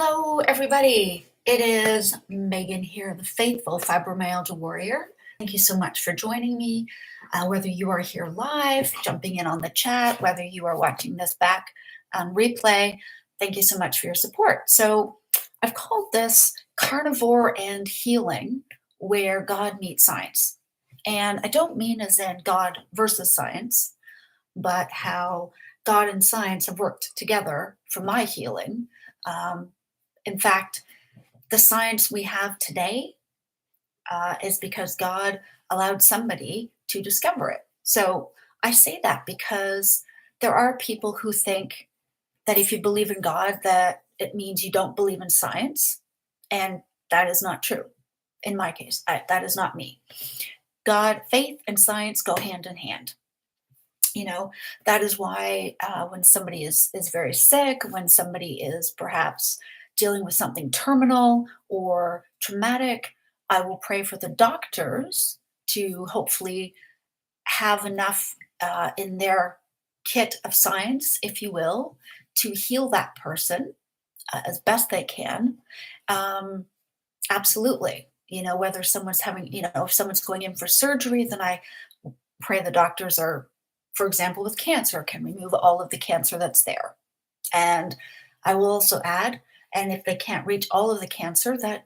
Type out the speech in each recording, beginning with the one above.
Hello, everybody. It is Megan here, the faithful fibromyalgia warrior. Thank you so much for joining me. Whether you are here live, jumping in on the chat, whether you are watching this back on replay, thank you so much for your support. So I've called this Carnivore and Healing, where God meets science. And I don't mean as in God versus science, but how God and science have worked together for my healing. In fact, the science we have today is because God allowed somebody to discover it. So I say that because there are people who think that if you believe in God, that it means you don't believe in science, and that is not true. In my case, that is not me. God, faith, and science go hand in hand. That is why when somebody is very sick, when somebody is perhaps dealing with something terminal or traumatic, I will pray for the doctors to hopefully have enough in their kit of science, if you will, to heal that person as best they can. Absolutely. Whether someone's having, if someone's going in for surgery, then I pray the doctors are, for example, with cancer, can remove all of the cancer that's there. And I will also add, and if they can't reach all of the cancer, that,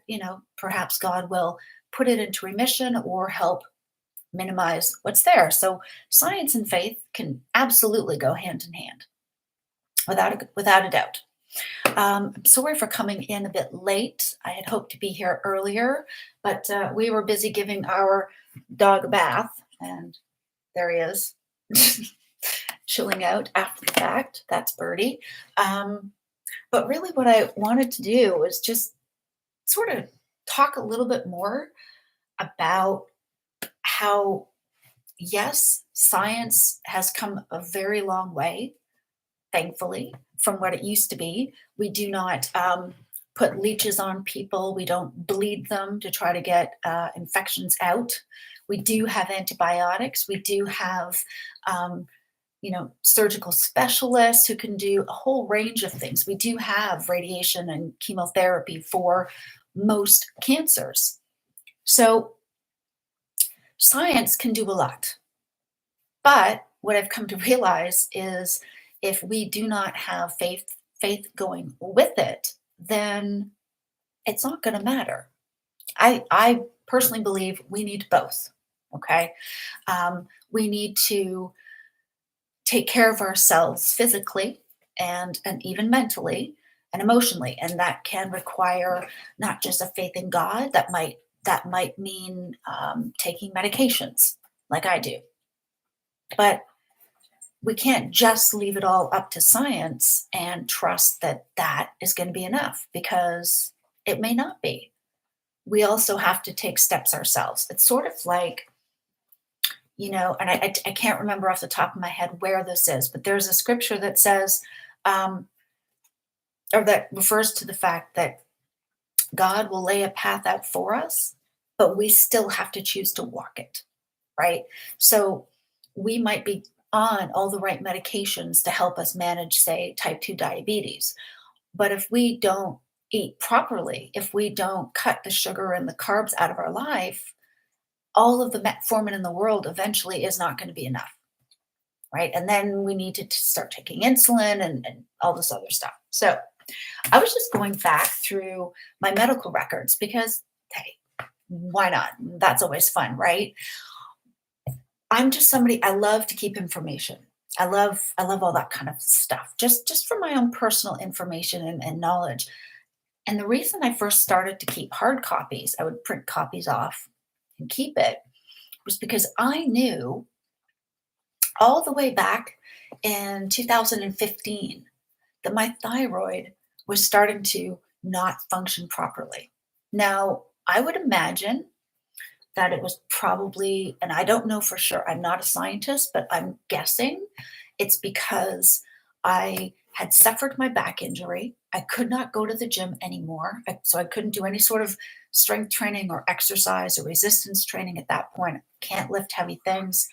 perhaps God will put it into remission or help minimize what's there. So science and faith can absolutely go hand in hand, without a doubt. I'm sorry for coming in a bit late. I had hoped to be here earlier, but we were busy giving our dog a bath, and there he is. Chilling out after the fact. That's Birdie. But really what I wanted to do was just sort of talk a little bit more about how, yes, science has come a very long way, thankfully, from what it used to be. We do not put leeches on people. We don't bleed them to try to get infections out. We do have antibiotics. We do have surgical specialists who can do a whole range of things. We do have radiation and chemotherapy for most cancers. So science can do a lot. But what I've come to realize is if we do not have faith going with it, then it's not going to matter. I personally believe we need both. Okay. We need to take care of ourselves physically and even mentally and emotionally, and that can require not just a faith in God. That might mean taking medications like I do, but we can't just leave it all up to science and trust that that is going to be enough, because it may not be. We also have to take steps ourselves. It's sort of like, and I can't remember off the top of my head where this is, but there's a scripture that says, or that refers to the fact that God will lay a path out for us, but we still have to choose to walk it, right? So we might be on all the right medications to help us manage, say, type 2 diabetes. But if we don't eat properly, if we don't cut the sugar and the carbs out of our life, all of the metformin in the world eventually is not going to be enough, right? And then we need to start taking insulin and all this other stuff. So I was just going back through my medical records because, hey, why not? That's always fun, right? I'm just somebody, I love to keep information. I love all that kind of stuff, just for my own personal information and knowledge. And the reason I first started to keep hard copies, I would print copies off and keep it, was because I knew all the way back in 2015 that my thyroid was starting to not function properly. Now, I would imagine that it was probably, and I don't know for sure, I'm not a scientist, but I'm guessing it's because I had suffered my back injury. I could not go to the gym anymore. So I couldn't do any sort of strength training or exercise or resistance training at that point. Can't lift heavy things.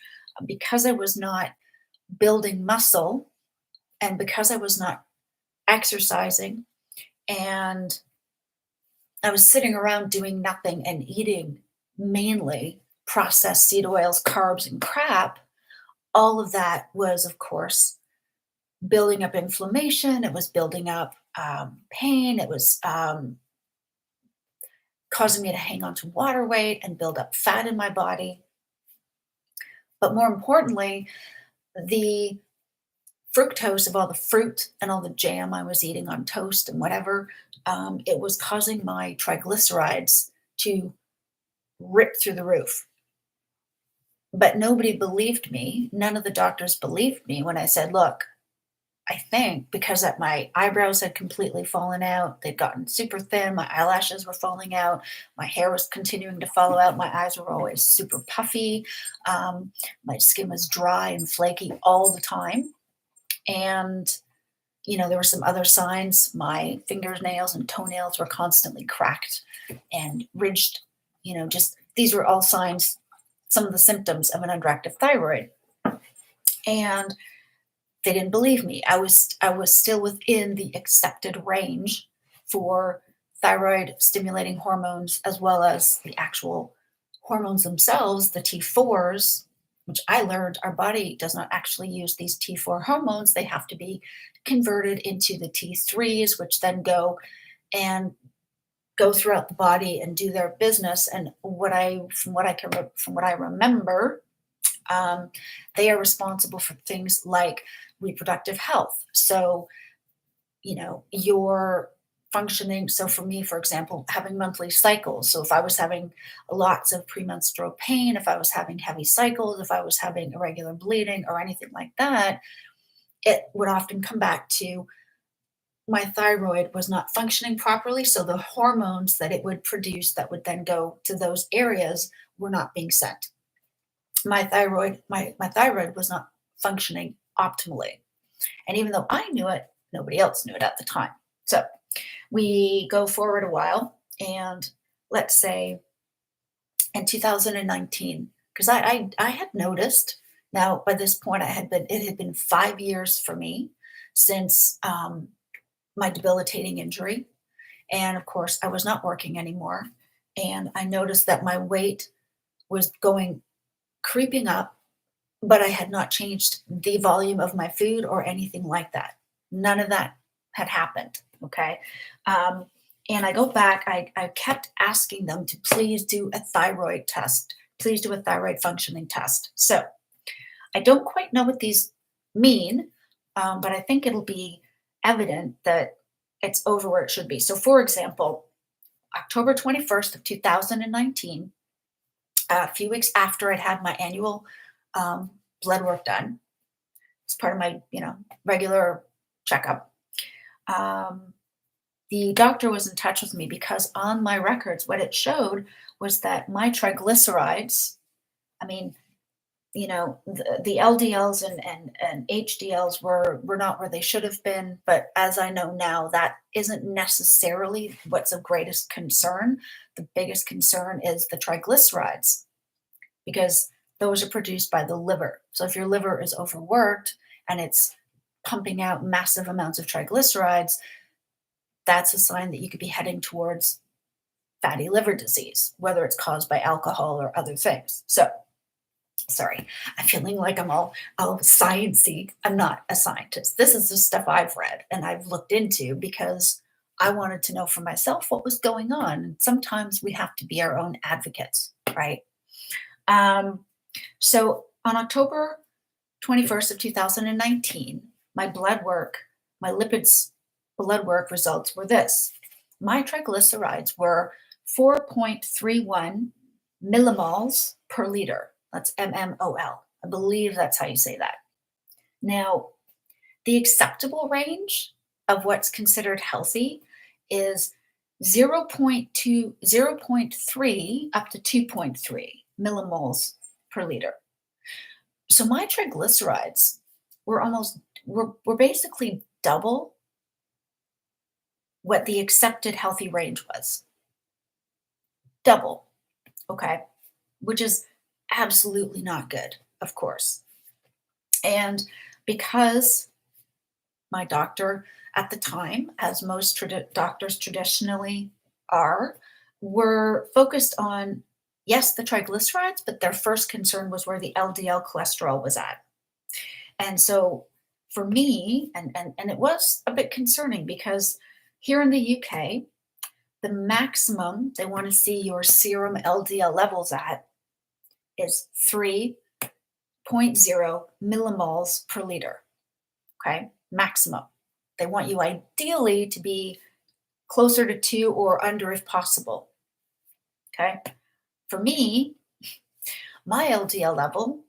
Because I was not building muscle and because I was not exercising And I was sitting around doing nothing and eating mainly processed seed oils, carbs, and crap. All of that was, of course, building up inflammation. It was building up pain. It was causing me to hang on to water weight and build up fat in my body. But more importantly, the fructose of all the fruit and all the jam I was eating on toast and whatever, it was causing my triglycerides to rip through the roof. But nobody believed me. None of the doctors believed me when I said, look, I think because that my eyebrows had completely fallen out, they'd gotten super thin, my eyelashes were falling out, my hair was continuing to fall out, my eyes were always super puffy, my skin was dry and flaky all the time. And, there were some other signs. My fingernails and toenails were constantly cracked and ridged, just these were all signs, some of the symptoms of an underactive thyroid. And they didn't believe me. I was still within the accepted range for thyroid stimulating hormones, as well as the actual hormones themselves, the T4s, which I learned our body does not actually use these T4 hormones. They have to be converted into the T3s, which then go throughout the body and do their business. And from what I remember, they are responsible for things like reproductive health. So, your functioning. So, for me, for example, having monthly cycles. So, if I was having lots of premenstrual pain, if I was having heavy cycles, if I was having irregular bleeding or anything like that, it would often come back to my thyroid was not functioning properly. So, the hormones that it would produce that would then go to those areas were not being sent. My thyroid was not functioning optimally. And even though I knew it, nobody else knew it at the time. So we go forward a while, and let's say in 2019, because I had noticed now by this point it had been 5 years for me since my debilitating injury. And of course, I was not working anymore. And I noticed that my weight was creeping up, but I had not changed the volume of my food or anything like that. None of that had happened. Okay. And I go back, I kept asking them to please do a thyroid test, please do a thyroid functioning test. So I don't quite know what these mean, but I think it'll be evident that it's over where it should be. So, for example, October 21st of 2019, a few weeks after I'd had my annual blood work done, as part of my, regular checkup. The doctor was in touch with me because on my records, what it showed was that my triglycerides, I mean, the LDLs and HDLs were not where they should have been. But as I know now, that isn't necessarily what's of greatest concern. The biggest concern is the triglycerides, because those are produced by the liver. So if your liver is overworked and it's pumping out massive amounts of triglycerides, that's a sign that you could be heading towards fatty liver disease, whether it's caused by alcohol or other things. So, sorry, I'm feeling like I'm all sciencey. I'm not a scientist. This is just stuff I've read and I've looked into because I wanted to know for myself what was going on. And sometimes we have to be our own advocates, right? So on October 21st of 2019, my lipids blood work results were this. My triglycerides were 4.31 millimoles per liter. That's mmol. I believe that's how you say that. Now, the acceptable range of what's considered healthy is 0.3 up to 2.3 millimoles per liter. So my triglycerides were basically double what the accepted healthy range was. Double, okay? Which is absolutely not good, of course. And because my doctor at the time, as most doctors traditionally are, were focused on, yes, the triglycerides, but their first concern was where the LDL cholesterol was at. And so for me, and it was a bit concerning because here in the UK, the maximum they want to see your serum LDL levels at is 3.0 millimoles per liter. Okay, maximum. They want you ideally to be closer to 2 or under if possible. Okay, for me, my LDL level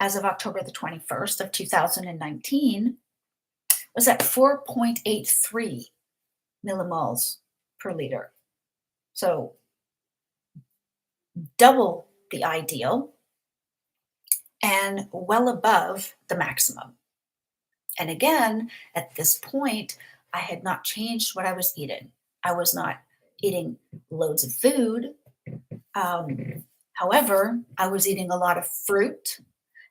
as of October the 21st of 2019 was at 4.83 millimoles per liter. So double the ideal and well above the maximum. And again, at this point, I had not changed what I was eating. I was not eating loads of food. However, I was eating a lot of fruit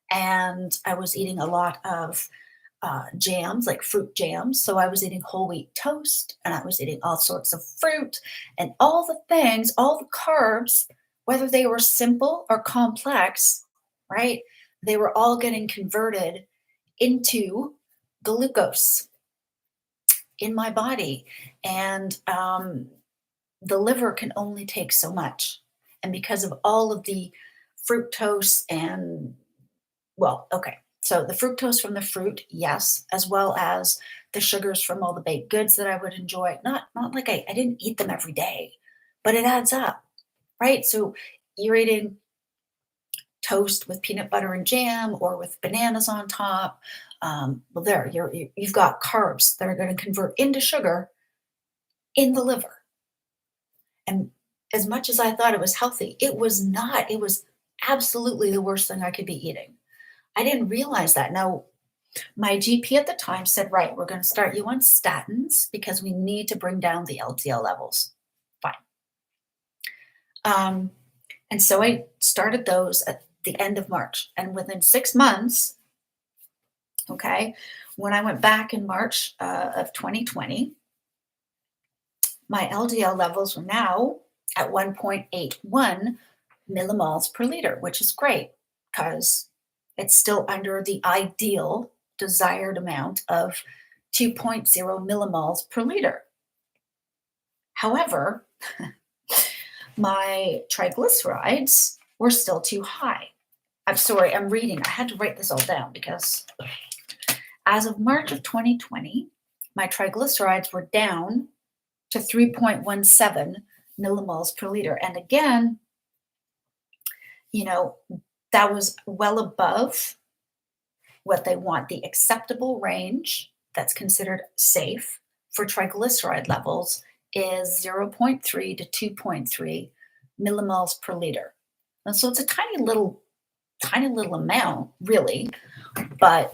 and I was eating a lot of jams, like fruit jams. So I was eating whole wheat toast and I was eating all sorts of fruit and all the things, all the carbs, whether they were simple or complex, right? They were all getting converted into glucose in my body. And the liver can only take so much. And because of all of the fructose and, well, okay. So the fructose from the fruit, yes, as well as the sugars from all the baked goods that I would enjoy. Not like I didn't eat them every day, but it adds up, right? So you're eating toast with peanut butter and jam or with bananas on top. Well, there you've got carbs that are going to convert into sugar in the liver. And as much as I thought it was healthy, it was not. It was absolutely the worst thing I could be eating. I didn't realize that. Now, my GP at the time said, right, we're going to start you on statins because we need to bring down the LDL levels. Fine. And so I started those at the end of March. And within 6 months, okay, when I went back in March of 2020, my LDL levels were now at 1.81 millimoles per liter, which is great because it's still under the ideal desired amount of 2.0 millimoles per liter. However, my triglycerides were still too high. I'm sorry, I'm reading. I had to write this all down because as of March of 2020, my triglycerides were down to 3.17 millimoles per liter. And again, that was well above what they want. The acceptable range that's considered safe for triglyceride levels is 0.3 to 2.3 millimoles per liter. And so it's a tiny little amount, really, but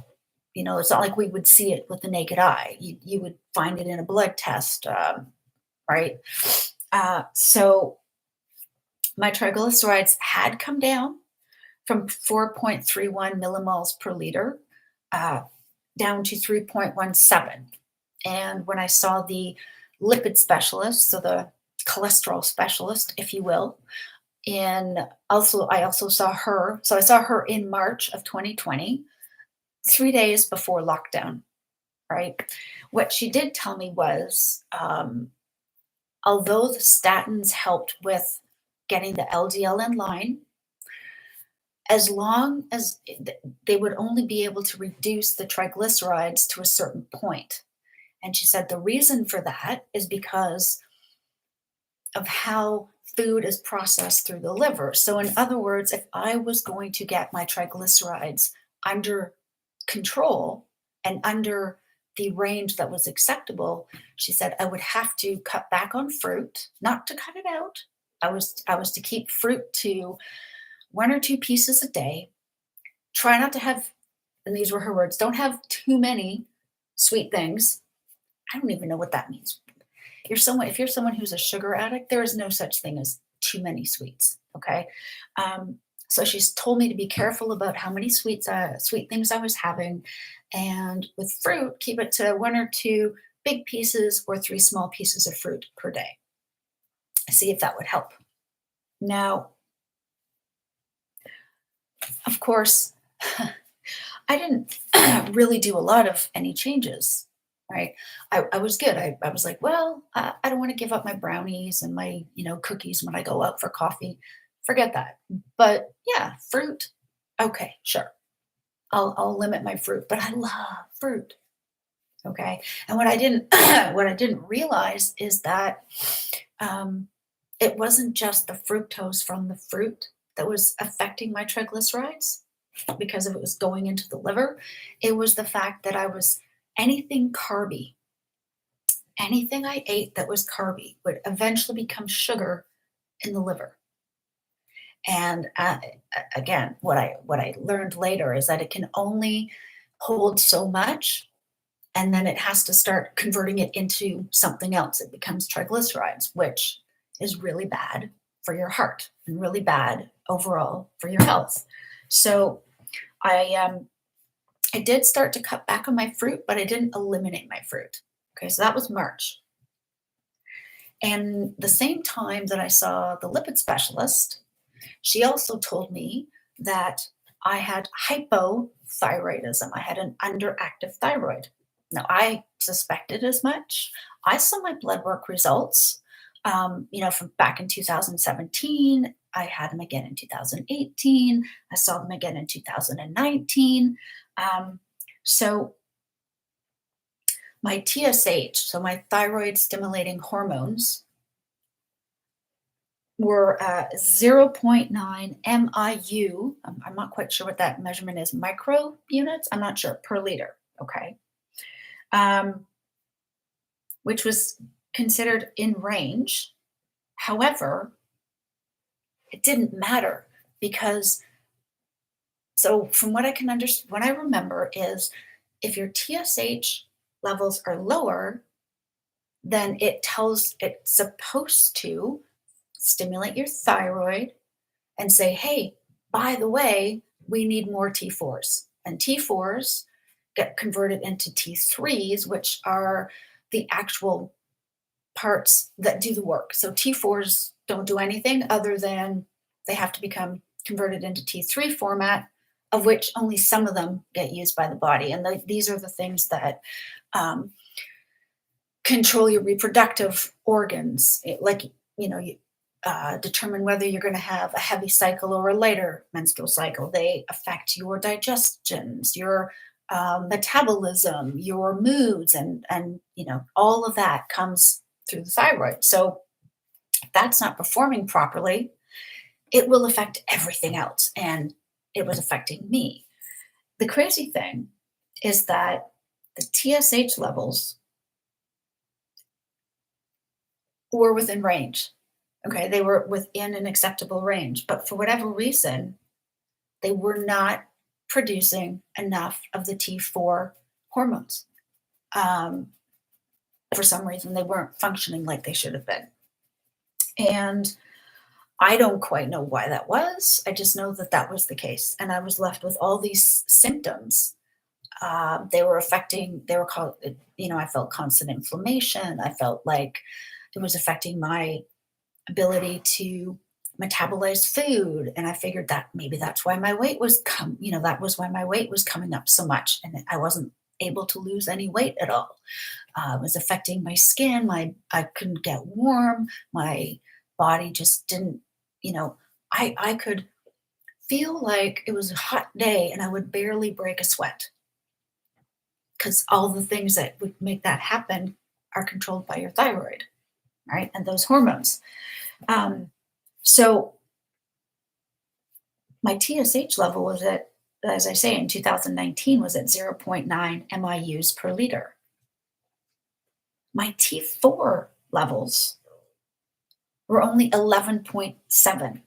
it's not like we would see it with the naked eye. You would find it in a blood test, right? So my triglycerides had come down from 4.31 millimoles per liter down to 3.17. And when I saw the lipid specialist, so the cholesterol specialist, if you will, I also saw her. So I saw her in March of 2020, 3 days before lockdown, right? What she did tell me was, although the statins helped with getting the LDL in line, as long as they would only be able to reduce the triglycerides to a certain point. And she said the reason for that is because of how food is processed through the liver. So in other words, if I was going to get my triglycerides under control and under the range that was acceptable, she said I would have to cut back on fruit, not to cut it out. I was to keep fruit to 1 or 2 pieces a day. Try not to have, and these were her words, don't have too many sweet things. I don't even know what that means. If you're someone who's a sugar addict, there is no such thing as too many sweets. Okay. So she's told me to be careful about how many sweet things I was having. And with fruit, keep it to 1 or 2 big pieces or 3 small pieces of fruit per day. See if that would help. Now, of course, I didn't really do a lot of any changes, right? I was good. I was like, well, I don't want to give up my brownies and my, cookies when I go out for coffee. Forget that. But yeah, fruit. Okay, sure. I'll limit my fruit, but I love fruit. Okay. And what I didn't what I didn't realize is that um, it wasn't just the fructose from the fruit that was affecting my triglycerides because it was going into the liver. It was the fact that I was anything carby, anything I ate that was carby would eventually become sugar in the liver. And again, what I learned later is that it can only hold so much, and then it has to start converting it into something else. It becomes triglycerides, which is really bad for your heart and really bad overall for your health. So I did start to cut back on my fruit, but I didn't eliminate my fruit. Okay, so that was March. And the same time that I saw the lipid specialist, she also told me that I had hypothyroidism. I had an underactive thyroid. Now, I suspected as much. I saw my blood work results, from back in 2017. I had them again in 2018. I saw them again in 2019. So my TSH, so my thyroid stimulating hormones, were zero point 0.9 MIU. I'm not quite sure what that measurement is. Micro units? I'm not sure. Per liter. Okay. Which was considered in range. However, it didn't matter because, so from what I can understand, what I remember is if your TSH levels are lower, then it's supposed to stimulate your thyroid and say, hey, by the way, we need more T4s. And T4s get converted into T3s, which are the actual parts that do the work. So T4s don't do anything other than they have to become converted into T3 format, of which only some of them get used by the body. And these are the things that control your reproductive organs, determine whether you're going to have a heavy cycle or a lighter menstrual cycle. They affect your digestions, your metabolism, your moods, and all of that comes through the thyroid. So if that's not performing properly, it will affect everything else, and it was affecting me. The crazy thing is that the TSH levels were within range. Okay, they were within an acceptable range, but for whatever reason, they were not producing enough of the T4 hormones. For some reason, they weren't functioning like they should have been. And I don't quite know why that was. I just know that that was the case. And I was left with all these symptoms. They were called, I felt constant inflammation. I felt like it was affecting my ability to metabolize food. And I figured that maybe that's why my weight was that was why my weight was coming up so much. And I wasn't able to lose any weight at all. It was affecting my skin. I couldn't get warm. My body just didn't, I could feel like it was a hot day and I would barely break a sweat because all the things that would make that happen are controlled by your thyroid, right? And those hormones. So my TSH level was at, as I say, in 2019 was at 0 0.9 MIUs per liter. My T4 levels were only 11.7.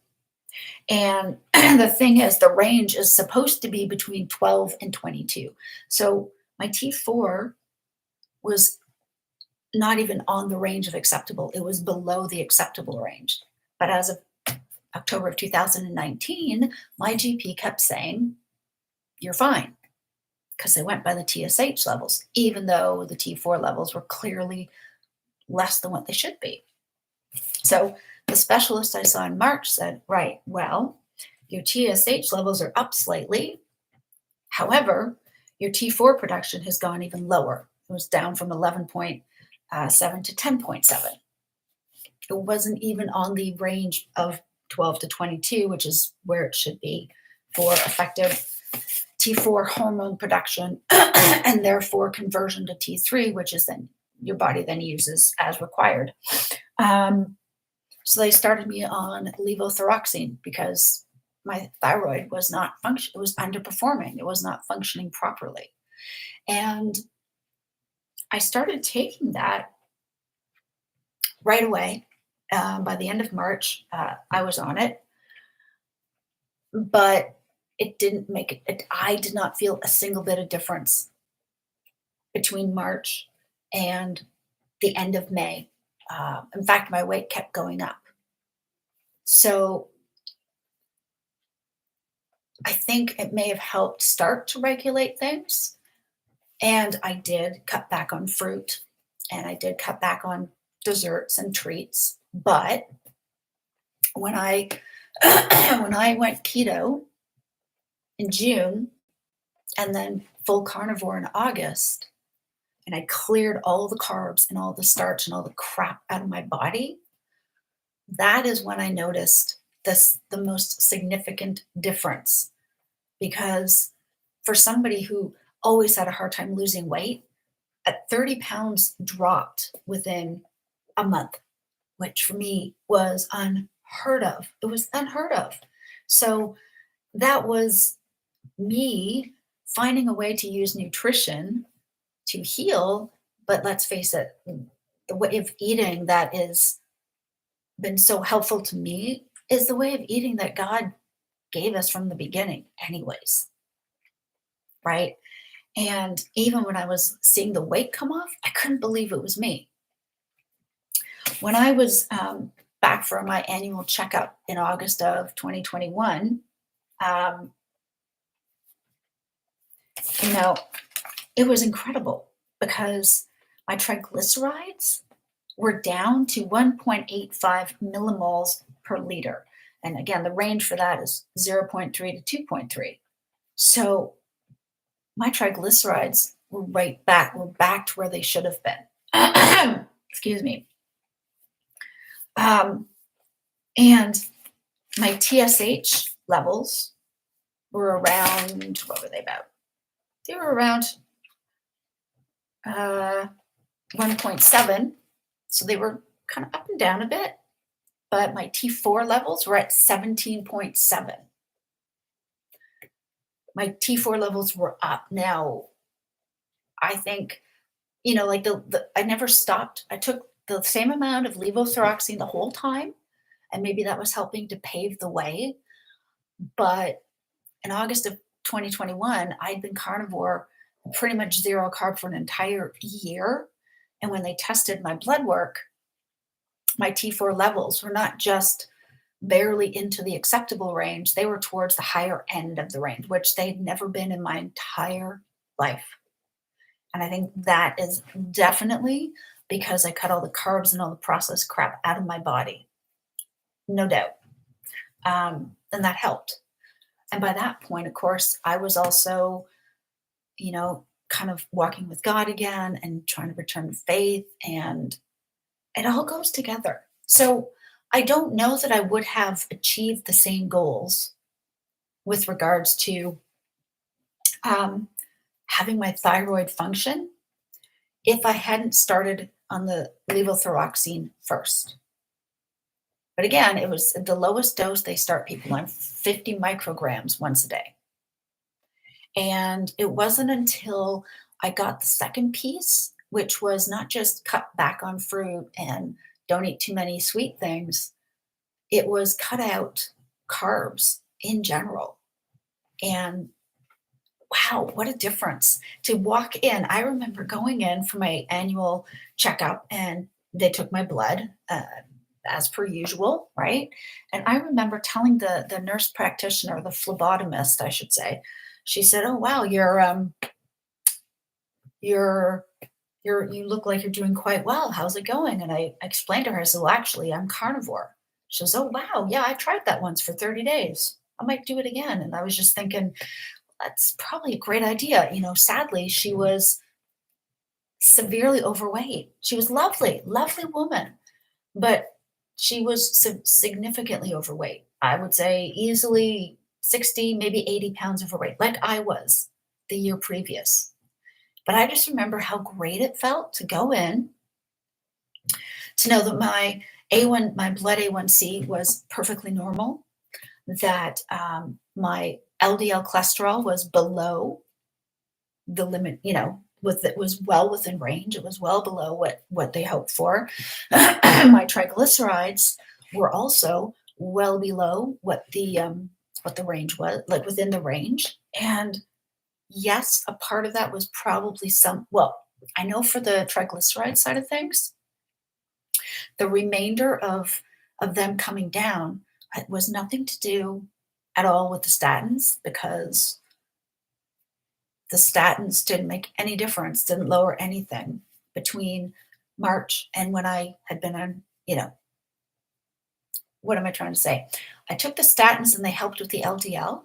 And the thing is, the range is supposed to be between 12 and 22. So my T4 was not even on the range of acceptable. It was below the acceptable range. But as of October of 2019, my GP kept saying, you're fine. because they went by the TSH levels, even though the T4 levels were clearly less than what they should be. So the specialist I saw in March said, right, well, your TSH levels are up slightly. However, your T4 production has gone even lower. It was down from 11.7 to 10.7. It wasn't even on the range of 12 to 22, which is where it should be for effective T4 hormone production and therefore conversion to T3, which is then your body then uses as required. So they started me on levothyroxine because my thyroid was not function. It was underperforming. It was not functioning properly. And I started taking that right away. By the end of March, I was on it, but it didn't make it. I did not feel a single bit of difference between March and the end of May. In fact, my weight kept going up. So I think it may have helped start to regulate things. And I did cut back on fruit and I did cut back on desserts and treats. But when I when I went keto in June and then full carnivore in August, and I cleared all the carbs and all the starch and all the crap out of my body, that is when I noticed the most significant difference. Because for somebody who always had a hard time losing weight, at 30 pounds dropped within a month, which for me was unheard of. It was unheard of. So that was me finding a way to use nutrition to heal. But let's face it, the way of eating that has been so helpful to me is the way of eating that God gave us from the beginning, anyways, right? And even when I was seeing the weight come off, I couldn't believe it was me. When I was back for my annual checkup in August of 2021, um, you know, it was incredible because my triglycerides were down to 1.85 millimoles per liter. And again, the range for that is 0.3 to 2.3. So my triglycerides were we're back to where they should have been. Excuse me. And my TSH levels were around, what were they about? They were around 1.7. So they were kind of up and down a bit. But my T4 levels were at 17.7. My T4 levels were up. Now, I think, like I never stopped. I took the same amount of levothyroxine the whole time, and maybe that was helping to pave the way. But in August of 2021, I'd been carnivore, pretty much zero carb for an entire year. And when they tested my blood work, my T4 levels were not just barely into the acceptable range, they were towards the higher end of the range, which they'd never been in my entire life. And I think that is definitely because I cut all the carbs and all the processed crap out of my body. No doubt. And that helped. And by that point, of course, I was also, kind of walking with God again and trying to return to faith. And it all goes together. So I don't know that I would have achieved the same goals with regards to having my thyroid function if I hadn't started on the levothyroxine first. But again, it was the lowest dose they start people on, 50 micrograms once a day. And it wasn't until I got the second piece, which was not just cut back on fruit and don't eat too many sweet things, it was cut out carbs in general. And wow, what a difference to walk in. I remember going in for my annual checkup and they took my blood as per usual, right? And I remember telling the nurse practitioner, the phlebotomist, I should say, she said, "Oh, wow, you're you look like you're doing quite well. How's it going?" And I explained to her, I said, "Well, actually, I'm carnivore." She says, "Oh, wow. Yeah, I tried that once for 30 days. I might do it again." And I was just thinking, that's probably a great idea. Sadly, she was severely overweight. She was lovely, lovely woman, but she was significantly overweight. I would say easily 60, maybe 80 pounds overweight, like I was the year previous. But I just remember how great it felt to go in, to know that my blood A1C was perfectly normal, that my LDL cholesterol was below the limit, it was well within range. It was well below what they hoped for. My triglycerides were also well below what the range was, like within the range. And yes, a part of that was probably I know for the triglyceride side of things, the remainder of them coming down was nothing to do at all with the statins, because the statins didn't make any difference, didn't lower anything between March and when I had been on, what am I trying to say? I took the statins and they helped with the LDL,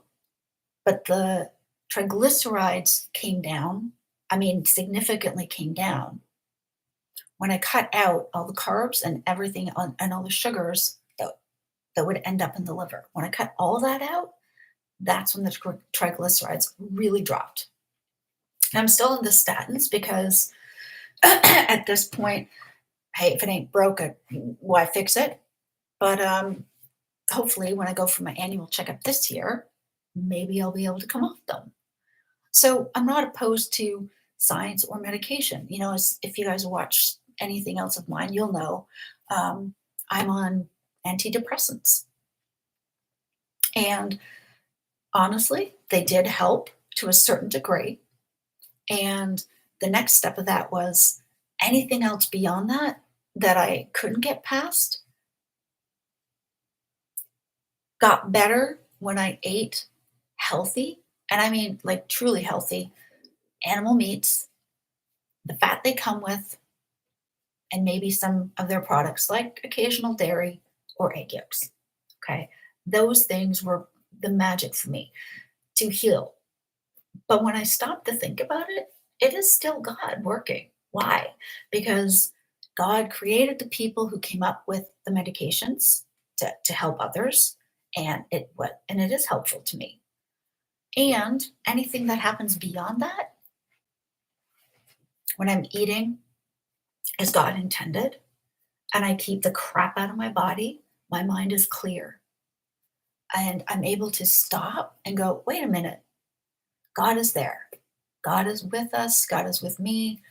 but the triglycerides came down. I mean, significantly came down when I cut out all the carbs and everything and all the sugars that would end up in the liver. When I cut all that out, that's when the triglycerides really dropped. And I'm still on the statins because at this point, hey, if it ain't broke, why fix it? But hopefully, when I go for my annual checkup this year, maybe I'll be able to come off them. So I'm not opposed to science or medication. If you guys watch anything else of mine, you'll know I'm on antidepressants. And honestly, they did help to a certain degree. And the next step of that was anything else beyond that I couldn't get past got better when I ate healthy. And I mean, like truly healthy animal meats, the fat they come with, and maybe some of their products like occasional dairy or egg yolks. Okay. Those things were the magic for me to heal. But when I stopped to think about it, it is still God working. Why? Because God created the people who came up with the medications to help others, and it is helpful to me. And anything that happens beyond that, when I'm eating as God intended, and I keep the crap out of my body, my mind is clear. And I'm able to stop and go, wait a minute, God is there. God is with us. God is with me.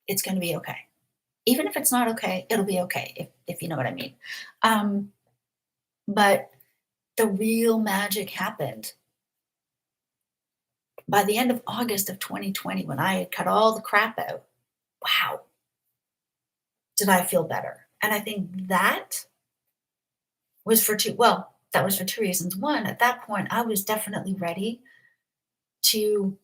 It's going to be okay. Even if it's not okay, it'll be okay, if you know what I mean. Um, but the real magic happened by the end of August of 2020 when I had cut all the crap out. Wow, did I feel better? And I think that was that was for two reasons. One, at that point, I was definitely ready to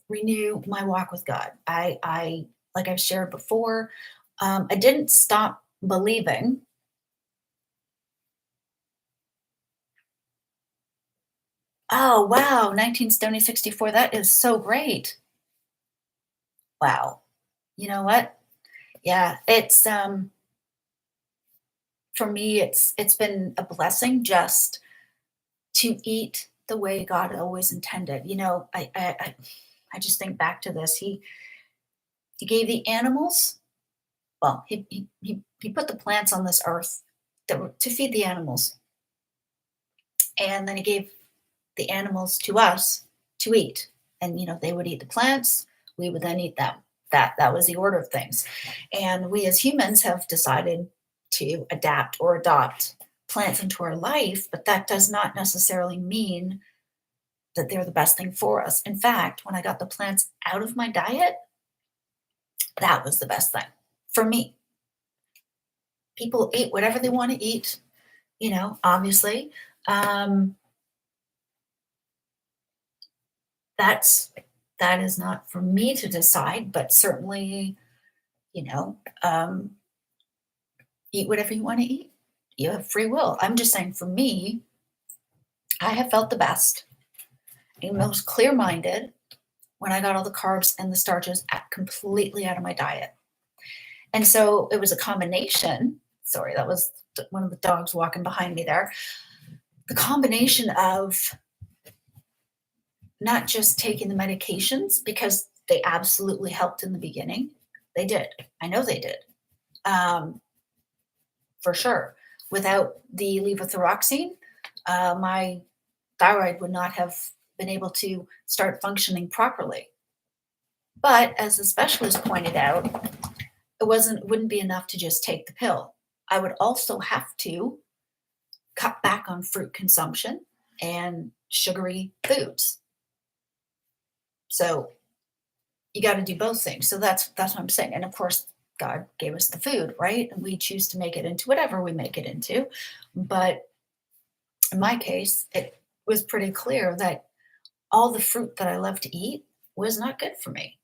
renew my walk with God. I like I've shared before, I didn't stop believing. Oh, wow, 19 Stony 64. That is so great. Wow. You know what? Yeah, it's for me it's been a blessing just to eat the way God always intended. I just think back to this. He gave the animals, well, he put the plants on this earth to feed the animals. And then he gave the animals to us to eat. And they would eat the plants, we would then eat them. That was the order of things. And we as humans have decided to adapt or adopt plants into our life, but that does not necessarily mean that they're the best thing for us. In fact, when I got the plants out of my diet, that was the best thing for me. People eat whatever they want to eat, obviously. Um, that's that is not for me to decide, but certainly, you know, eat whatever you want to eat. You have free will. I'm just saying for me, I have felt the best and most clear minded when I got all the carbs and the starches completely out of my diet. And so it was a combination. Sorry, that was one of the dogs walking behind me there. The combination of not just taking the medications, because they absolutely helped in the beginning. They did. I know they did. Um, for sure. Without the levothyroxine, my thyroid would not have been able to start functioning properly. But as the specialist pointed out, wouldn't be enough to just take the pill. I would also have to cut back on fruit consumption and sugary foods. So you got to do both things. So that's what I'm saying. And of course, God gave us the food, right? And we choose to make it into whatever we make it into. But in my case, it was pretty clear that all the fruit that I love to eat was not good for me.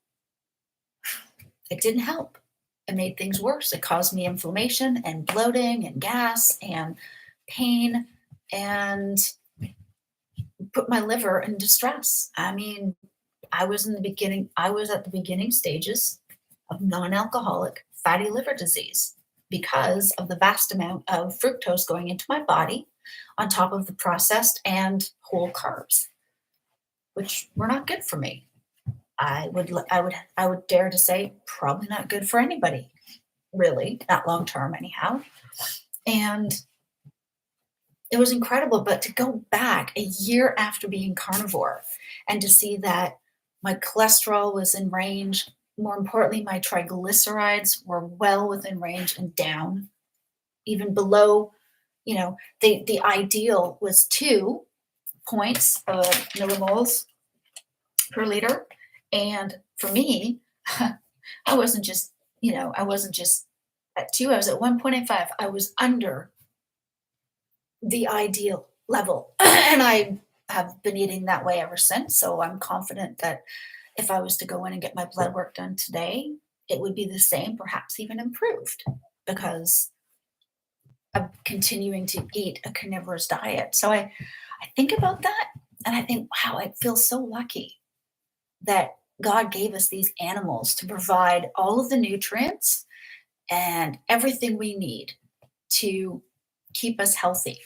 It didn't help. It made things worse. It caused me inflammation and bloating and gas and pain and put my liver in distress. I mean, I was at the beginning stages of non-alcoholic fatty liver disease because of the vast amount of fructose going into my body on top of the processed and whole carbs, which were not good for me. I would dare to say probably not good for anybody, really, not long term anyhow. And it was incredible, but to go back a year after being carnivore and to see that my cholesterol was in range, more importantly, my triglycerides were well within range and down, even below, the ideal was 2 points of millimoles per liter. And for me, I wasn't just, I wasn't just at 2, I was at 1.85. I was under the ideal level. And I have been eating that way ever since. So I'm confident that if I was to go in and get my blood work done today, it would be the same, perhaps even improved, because I'm continuing to eat a carnivorous diet. So I think about that and I think, wow, I feel so lucky that God gave us these animals to provide all of the nutrients and everything we need to keep us healthy.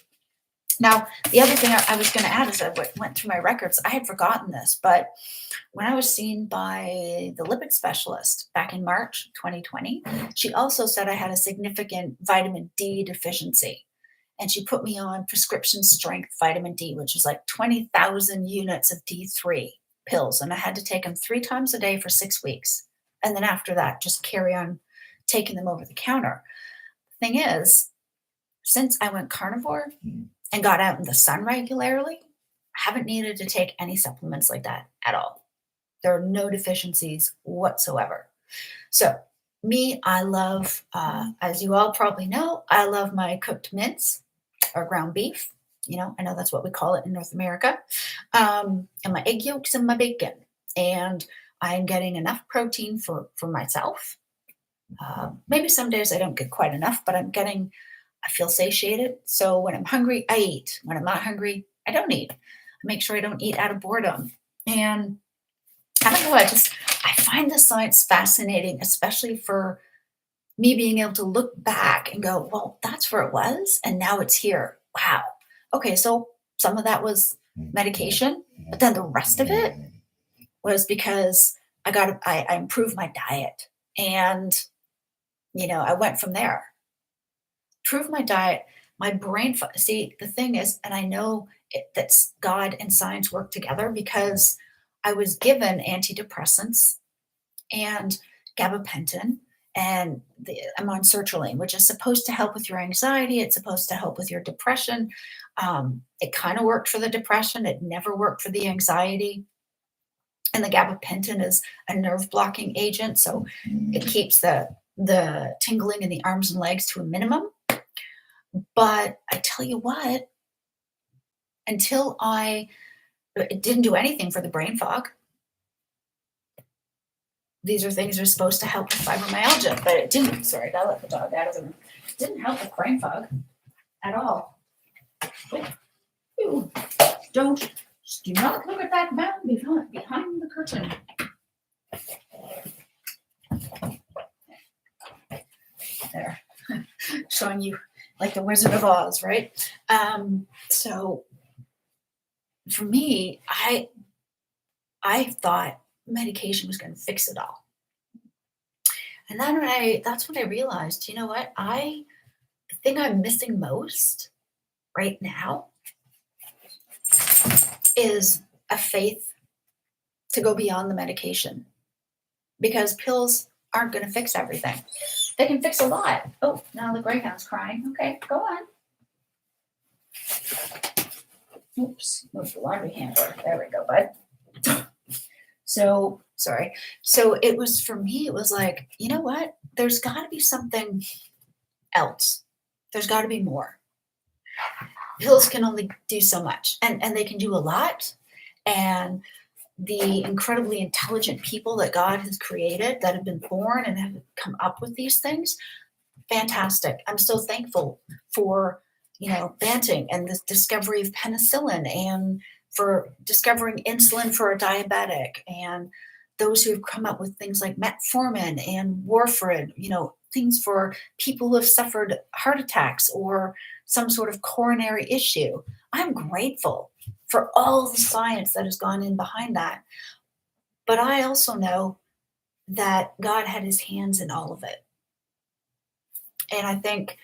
Now, the other thing I was going to add as I went through my records, I had forgotten this, but when I was seen by the lipid specialist back in March 2020, she also said I had a significant vitamin D deficiency. And she put me on prescription strength vitamin D, which is like 20,000 units of D3 pills. And I had to take them 3 times a day for 6 weeks. And then after that, just carry on taking them over the counter. Thing is, since I went carnivore and got out in the sun regularly, I haven't needed to take any supplements like that at all. There are no deficiencies whatsoever. So, me, I love, as you all probably know, I love my cooked mince or ground beef. I know that's what we call it in North America. And my egg yolks and my bacon. And I'm getting enough protein for myself. Maybe some days I don't get quite enough, but I feel satiated. So when I'm hungry, I eat. When I'm not hungry, I don't eat. I make sure I don't eat out of boredom. And I don't know, I find the science fascinating, especially for me being able to look back and go, well, that's where it was. And now it's here. Wow. Okay. So some of that was medication, but then the rest of it was because I improved my diet. And, I went from there. Improve my diet, my brain. See, the thing is, and I know that's God and science work together because I was given antidepressants and gabapentin, and I'm on sertraline, which is supposed to help with your anxiety. It's supposed to help with your depression. It kind of worked for the depression. It never worked for the anxiety. And the gabapentin is a nerve blocking agent, so it keeps the tingling in the arms and legs to a minimum. But I tell you what, it didn't do anything for the brain fog. these are things that are supposed to help with fibromyalgia, but it didn't. Sorry, I gotta let the dog out of the room. It didn't help with brain fog at all. Ooh, do not look at that mountain behind the curtain. There, showing you like the Wizard of Oz, right? So for me, I thought medication was going to fix it all. And then that's when I realized, you know what? The thing I'm missing most right now is a faith to go beyond the medication, because pills aren't going to fix everything. They can fix a lot. Oh, now the greyhound's crying. Okay, go on. Oops, move the laundry hamper. There we go, bud. So sorry. So it was, for me, it was like, you know what? There's got to be something else. There's got to be more. Pills can only do so much, and they can do a lot. And the incredibly intelligent people that God has created, that have been born and have come up with these things, fantastic. I'm so thankful for, Banting and the discovery of penicillin, and for discovering insulin for a diabetic, and those who have come up with things like metformin and warfarin, things for people who have suffered heart attacks or some sort of coronary issue. I'm grateful for all the science that has gone in behind that. But I also know that God had his hands in all of it. And I think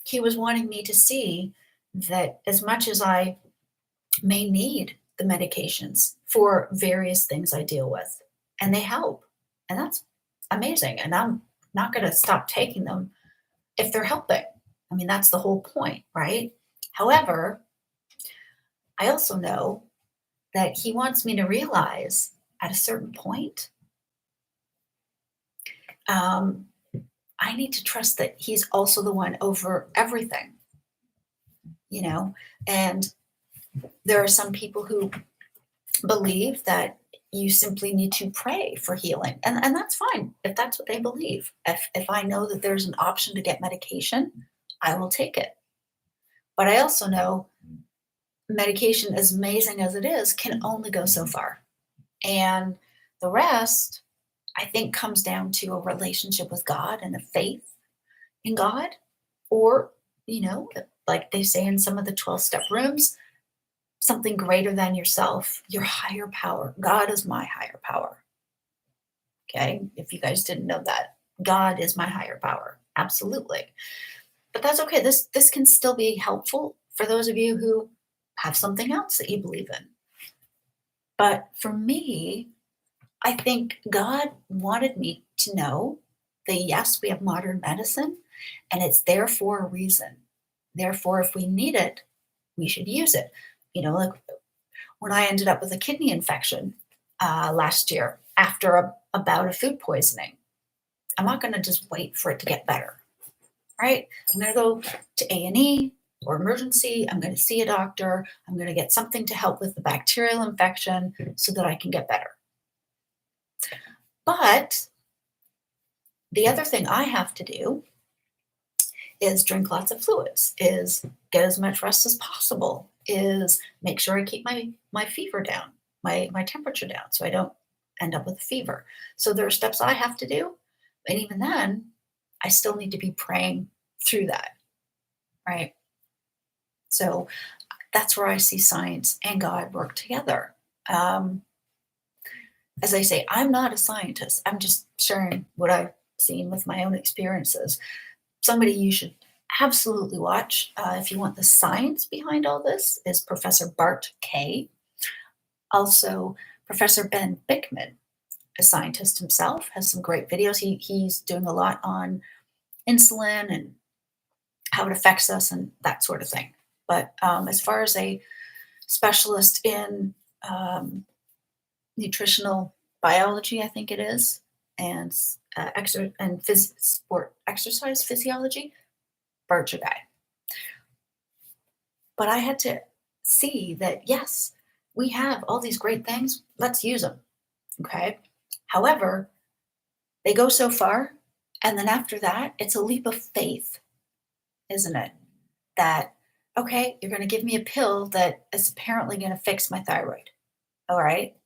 he was wanting me to see that as much as I may need the medications for various things I deal with, and they help, and that's amazing. And I'm not going to stop taking them if they're helping. I mean, that's the whole point, right? However, I also know that he wants me to realize at a certain point, I need to trust that he's also the one over everything, and there are some people who believe that you simply need to pray for healing. And that's fine if that's what they believe. If I know that there's an option to get medication, I will take it. But I also know medication, as amazing as it is, can only go so far. And the rest, I think, comes down to a relationship with God and a faith in God, or, like they say in some of the 12-step rooms, something greater than yourself, your higher power. God is my higher power. Okay? If you guys didn't know that, God is my higher power. Absolutely. But that's okay. This can still be helpful for those of you who have something else that you believe in. But for me, I think God wanted me to know that yes, we have modern medicine, and it's there for a reason. Therefore, if we need it, we should use it. Like when I ended up with a kidney infection last year after a bout of food poisoning, I'm not going to just wait for it to get better, right? I'm going to go to A&E or emergency. I'm going to see a doctor. I'm going to get something to help with the bacterial infection so that I can get better. But the other thing I have to do is drink lots of fluids, is get as much rest as possible, is make sure I keep my fever down, my temperature down, so I don't end up with a fever. So there are steps I have to do. And even then, I still need to be praying through that, right? So that's where I see science and God work together. As I say, I'm not a scientist. I'm just sharing what I've seen with my own experiences. Somebody you should absolutely watch, if you want the science behind all this, is Professor Bart Kay. Also, Professor Ben Bickman, a scientist himself, has some great videos. He's doing a lot on insulin and how it affects us and that sort of thing. But as far as a specialist in nutritional biology, I think it is, and sport exercise physiology, Bart's your guy. But I had to see that, yes, we have all these great things. Let's use them. Okay. However, They go so far, and then after that, it's a leap of faith, isn't it? That, okay, you're going to give me a pill that is apparently going to fix my thyroid. All right.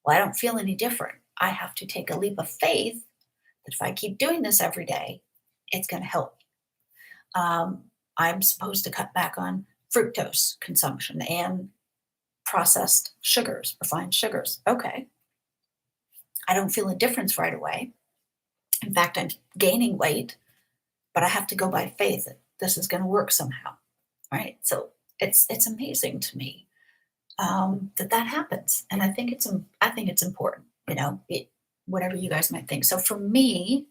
Well, I don't feel any different. I have to take a leap of faith that if I keep doing this every day, it's going to help. I'm supposed to cut back on fructose consumption and processed sugars, refined sugars. Okay. I don't feel a difference right away. In fact, I'm gaining weight, but I have to go by faith that this is going to work somehow. Right. So it's amazing to me that happens, and I think it's important. Whatever you guys might think. So for me,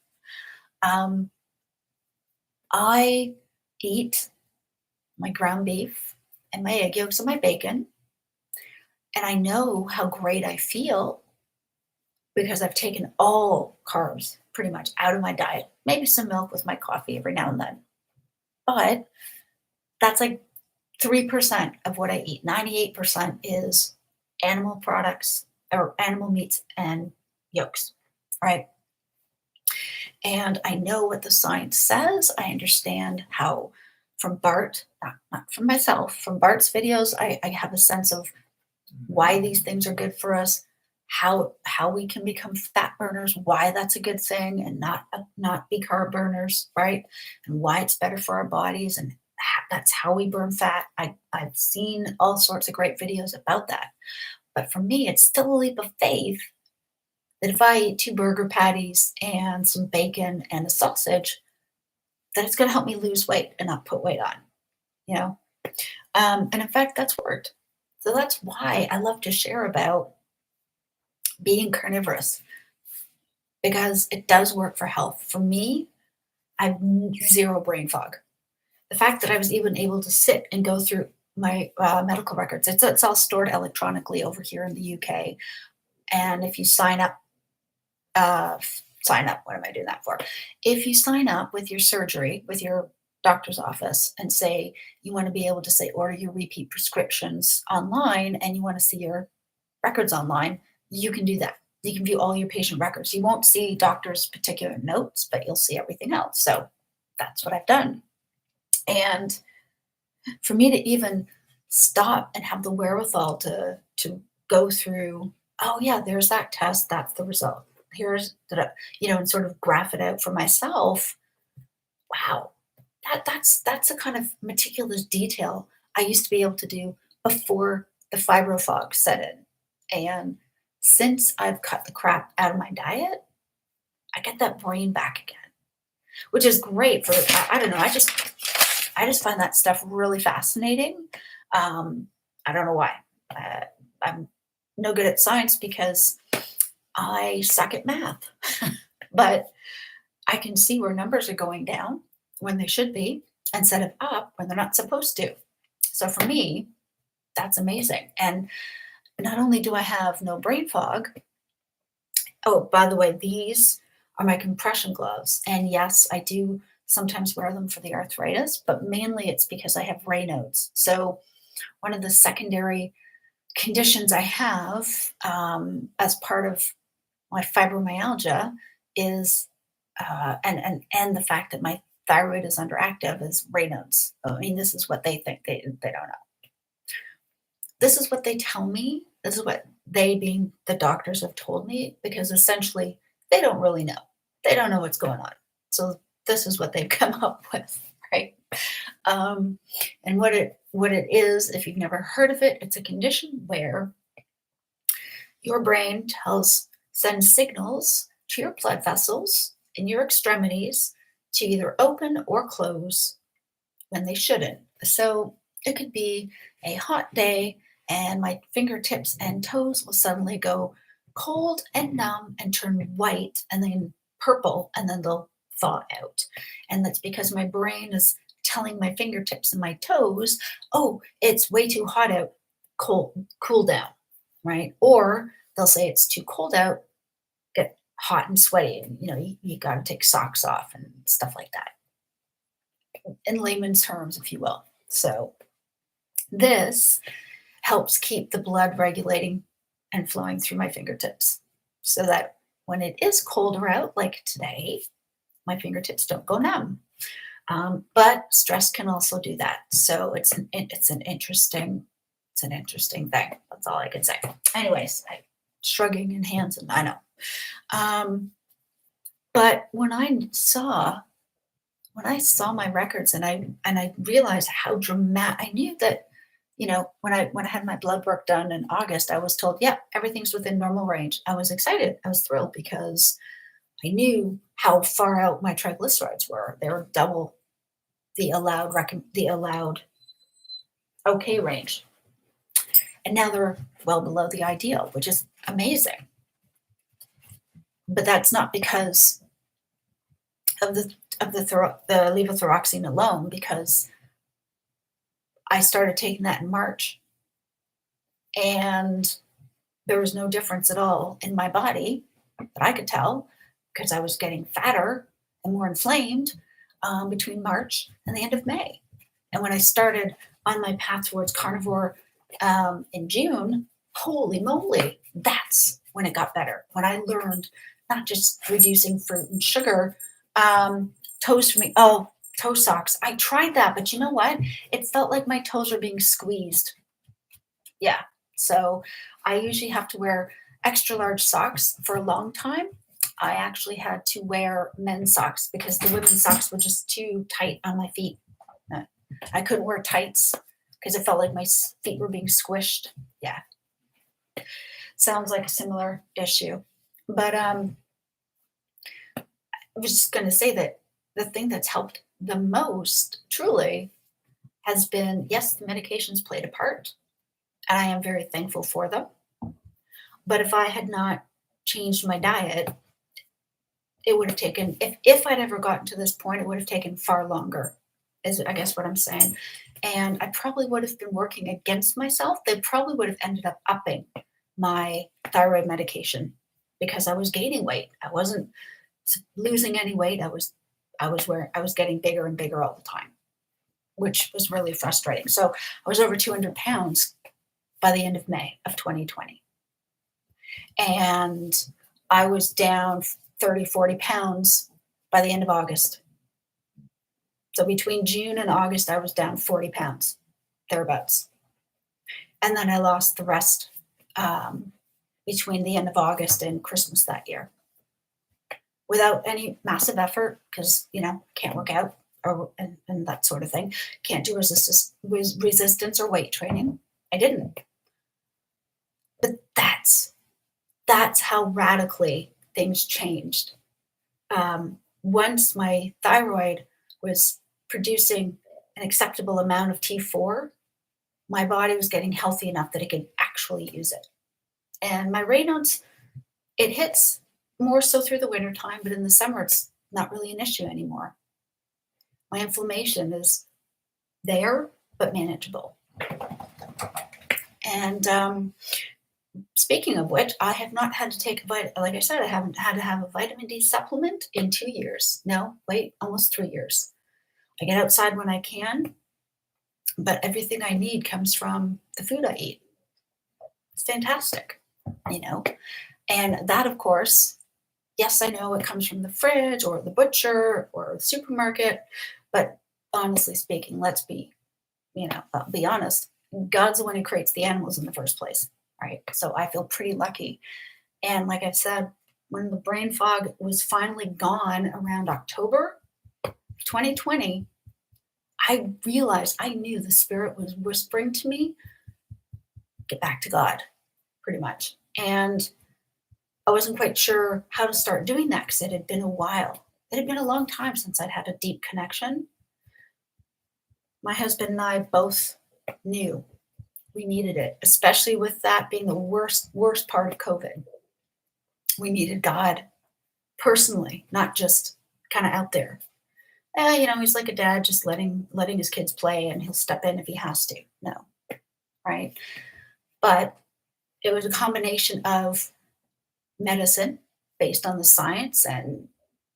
um, I eat my ground beef and my egg yolks and my bacon, and I know how great I feel because I've taken all carbs pretty much out of my diet. Maybe some milk with my coffee every now and then, but that's like 3% of what I eat. 98% is animal products or animal meats and yolks, right? And I know what the science says. I understand how, from Bart, not from myself, from Bart's videos, I have a sense of why these things are good for us, how we can become fat burners, why that's a good thing, and not be carb burners, right? And why it's better for our bodies, and that's how we burn fat. I've seen all sorts of great videos about that. But for me, it's still a leap of faith that if I eat 2 burger patties and some bacon and a sausage, that it's going to help me lose weight and not put weight on, you know? And in fact, that's worked. So that's why I love to share about being carnivorous, because it does work for health. For me, I've zero brain fog. The fact that I was even able to sit and go through my medical records, it's all stored electronically over here in the UK. And if you sign up, what am I doing that for? If you sign up with your surgery, with your doctor's office, and say you want to be able to say order your repeat prescriptions online and you want to see your records online, you can do that. You can view all your patient records. You won't see doctors' particular notes, but you'll see everything else. So that's what I've done. And for me to even stop and have the wherewithal to go through, oh yeah, there's that test, that's the result. Here's and sort of graph it out for myself. Wow, that's a kind of meticulous detail I used to be able to do before the fibro fog set in. And since I've cut the crap out of my diet, I get that brain back again, which is great for I don't know, I just find that stuff really fascinating. I don't know why. I'm no good at science because I suck at math, but I can see where numbers are going down when they should be instead of up when they're not supposed to. So for me, that's amazing. And not only do I have no brain fog, oh, by the way, these are my compression gloves. And yes, I do sometimes wear them for the arthritis, but mainly it's because I have Raynaud's. So one of the secondary conditions I have as part of my fibromyalgia is, and the fact that my thyroid is underactive is Raynaud's. I mean, this is what they think. They don't know. This is what they tell me. This is what they, being the doctors, have told me, because essentially they don't really know. They don't know what's going on. So this is what they've come up with, right? And what it is, if you've never heard of it, it's a condition where your brain sends signals to your blood vessels in your extremities to either open or close when they shouldn't. So it could be a hot day and my fingertips and toes will suddenly go cold and numb and turn white and then purple, and then they'll thaw out. And that's because my brain is telling my fingertips and my toes, oh, it's way too hot out, cool down, right? Or they'll say it's too cold out, get hot and sweaty, and you got to take socks off and stuff like that, in layman's terms, if you will. So this helps keep the blood regulating and flowing through my fingertips so that when it is colder out, like today, my fingertips don't go numb. But stress can also do that. So it's an interesting thing. That's all I can say. Anyways, shrugging in hands, and I know. Um, but when I saw my records, and I realized how dramatic, I knew that, when I had my blood work done in August, I was told, yeah, everything's within normal range. I was excited. I was thrilled because I knew how far out my triglycerides were. They were double the allowed okay range. And now they're well below the ideal, which is amazing. But that's not because of the levothyroxine alone, because I started taking that in March, and there was no difference at all in my body that I could tell, because I was getting fatter and more inflamed between March and the end of May. And when I started on my path towards carnivore in June, holy moly, that's when it got better. When I learned not just reducing fruit and sugar, toes for me. Oh, toe socks. I tried that, but you know what? It felt like my toes were being squeezed. Yeah. So I usually have to wear extra large socks for a long time. I actually had to wear men's socks because the women's socks were just too tight on my feet. Uh, I couldn't wear tights because it felt like my feet were being squished. Yeah. Sounds like a similar issue. But I was just going to say that the thing that's helped the most, truly, has been, yes, the medications played a part, and I am very thankful for them. But if I had not changed my diet, it would have taken, if I'd ever gotten to this point, it would have taken far longer, is I guess what I'm saying. And I probably would have been working against myself. They probably would have ended up upping my thyroid medication because I was gaining weight. I wasn't losing any weight. I was getting bigger and bigger all the time, which was really frustrating. So I was over 200 pounds by the end of May of 2020. And I was down 30, 40 pounds by the end of August. So between June and August, I was down 40 pounds, thereabouts. And then I lost the rest between the end of August and Christmas that year without any massive effort because, can't work out and that sort of thing. Can't do resistance or weight training. I didn't. But that's how radically things changed. Once my thyroid was producing an acceptable amount of T4, my body was getting healthy enough that it could actually use it. And my Raynaud's, it hits more so through the winter time, but in the summer, it's not really an issue anymore. My inflammation is there, but manageable. And speaking of which, I have not had to take like I said, I haven't had to have a vitamin D supplement in 2 years. No, wait, almost 3 years. I get outside when I can, but everything I need comes from the food I eat. It's fantastic, And that, of course, yes, I know it comes from the fridge or the butcher or the supermarket, but honestly speaking, I'll be honest, God's the one who creates the animals in the first place, right? So I feel pretty lucky. And like I said, when the brain fog was finally gone around October 2020, I realized, I knew the spirit was whispering to me, get back to God, pretty much. And I wasn't quite sure how to start doing that because it had been a while. It had been a long time since I'd had a deep connection. My husband and I both knew we needed it, especially with that being the worst part of COVID. We needed God personally, not just kind of out there. He's like a dad, just letting his kids play, and he'll step in if he has to. No, right? But it was a combination of medicine based on the science and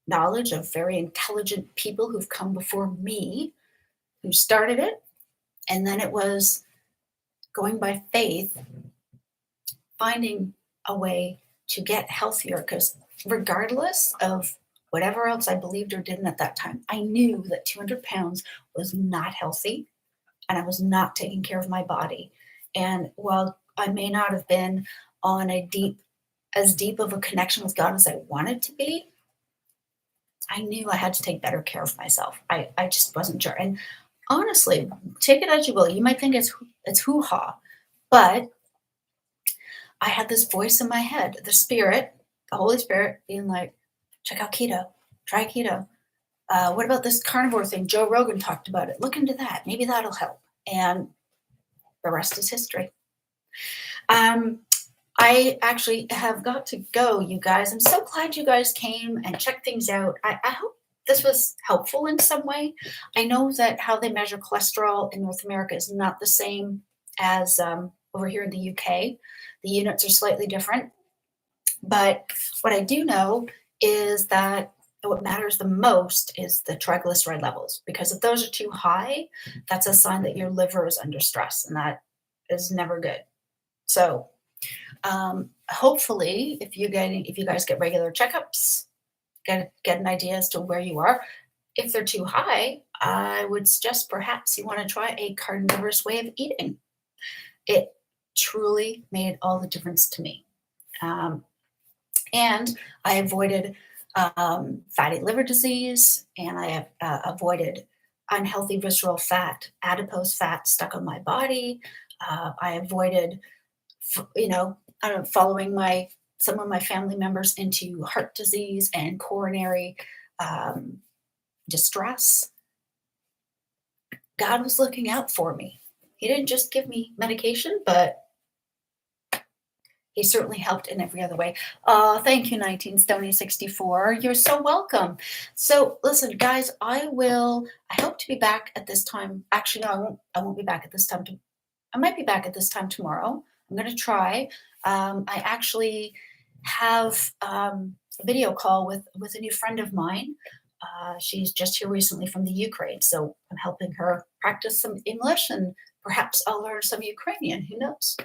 knowledge of very intelligent people who've come before me, who started it, and then it was going by faith, finding a way to get healthier, because regardless of whatever else I believed or didn't at that time, I knew that 200 pounds was not healthy and I was not taking care of my body. And while I may not have been on as deep of a connection with God as I wanted to be, I knew I had to take better care of myself. I just wasn't sure. And honestly, take it as you will. You might think it's hoo ha, but I had this voice in my head, the Spirit, the Holy Spirit, being like, check out keto, try keto. What about this carnivore thing? Joe Rogan talked about it. Look into that. Maybe that'll help. And the rest is history. Um, I actually have got to go, you guys. I'm so glad you guys came and checked things out. I hope this was helpful in some way. I know that how they measure cholesterol in North America is not the same as over here in the UK. The units are slightly different. But what I do know is that what matters the most is the triglyceride levels, because if those are too high, that's a sign that your liver is under stress, and that is never good. So hopefully, if you guys get regular checkups, get an idea as to where you are. If they're too high, I would suggest perhaps you want to try a carnivorous way of eating. It truly made all the difference to me. And I avoided fatty liver disease, and I have avoided unhealthy visceral fat, adipose fat stuck on my body. I avoided, following some of my family members into heart disease and coronary um, distress. God was looking out for me. He didn't just give me medication, but he certainly helped in every other way. Thank you, 19 Stony 64. You're so welcome. So listen, guys, I hope to be back at this time. Actually, no, I won't be back at this time. I might be back at this time tomorrow. I'm going to try. I actually have a video call with a new friend of mine. She's just here recently from the Ukraine, so I'm helping her practice some English, and perhaps I'll learn some Ukrainian. Who knows?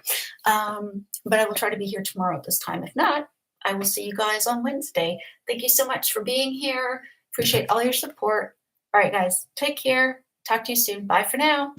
But I will try to be here tomorrow at this time. If not, I will see you guys on Wednesday. Thank you so much for being here. Appreciate all your support. All right, guys, take care. Talk to you soon. Bye for now.